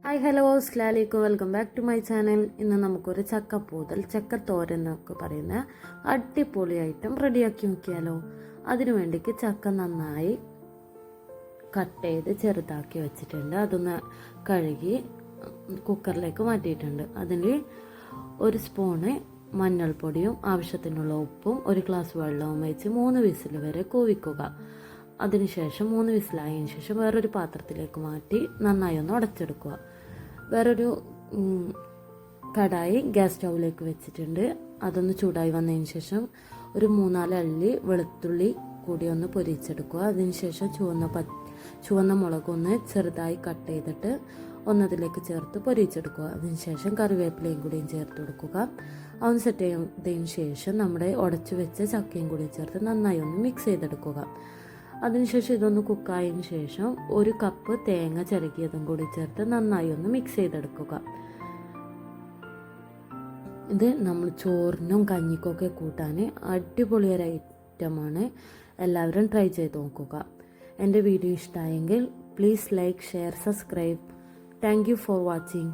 Hi hello അസ്സലാമലൈക്കും, welcome back to my channel. ഇന്ന് നമുക്കൊരു ചക്കപ്പൂതൽ ചക്കത്തോരൻ എന്നൊക്കെ പറയുന്ന അടിപൊളി ഐറ്റം റെഡിയാക്കി നോക്കിയാലോ. അതിനു വേണ്ടിക്ക് ചക്ക നന്നായി കട്ട് ചെയ്ത് ചെറുതാക്കി വെച്ചിട്ടുണ്ട്. അതൊന്ന് കഴുകി കുക്കറിലേക്ക് മാറ്റിയിട്ടുണ്ട്. അതിൽ ഒരു സ്പൂണ് മഞ്ഞൾപ്പൊടിയും ആവശ്യത്തിനുള്ള ഉപ്പും ഒരു ഗ്ലാസ് വെള്ളവും വെച്ച് 3 വിസിൽ വരെ കൂവിക്കുക. അതിനുശേഷം 3 വിസിലായതിനു ശേഷം വേറൊരു പാത്രത്തിലേക്ക് മാറ്റി നന്നായി ഒന്ന് ഉടച്ചെടുക്കുക. വേറൊരു കടായി ഗ്യാസ് സ്റ്റൗവിലേക്ക് വെച്ചിട്ടുണ്ട്. അതൊന്ന് ചൂടായി വന്നതിന് ശേഷം ഒരു 3-4 അല്ലി വെളുത്തുള്ളി കൂടി ഒന്ന് പൊരിച്ചെടുക്കുക. അതിനുശേഷം ചുവന്ന മുളകൊന്ന് ചെറുതായി കട്ട് ചെയ്തിട്ട് ഒന്നതിലേക്ക് ചേർത്ത് പൊരിച്ചെടുക്കുക. അതിനുശേഷം കറിവേപ്പിലയും കൂടിയും ചേർത്ത് കൊടുക്കുക. അതൊന്ന് സെറ്റ് ചെയ്തതിന് ശേഷം നമ്മുടെ ഉടച്ചു വെച്ച ചക്കയും കൂടി ചേർത്ത് നന്നായി ഒന്ന് മിക്സ് ചെയ്തെടുക്കുക. അതിനുശേഷം ഇതൊന്ന് കുക്കായതിന് ശേഷം 1 കപ്പ് തേങ്ങ ചിരകിയതും കൂടി ചേർത്ത് നന്നായി ഒന്ന് മിക്സ് ചെയ്തെടുക്കുക. ഇത് നമ്മൾ ചോറിനും കഞ്ഞിക്കൊക്കെ കൂട്ടാൻ അടിപൊളി ഒരു ഐറ്റമാണ്. എല്ലാവരും ട്രൈ ചെയ്ത് നോക്കുക. എൻ്റെ വീഡിയോ ഇഷ്ടമായെങ്കിൽ please like, share, subscribe. Thank you for watching.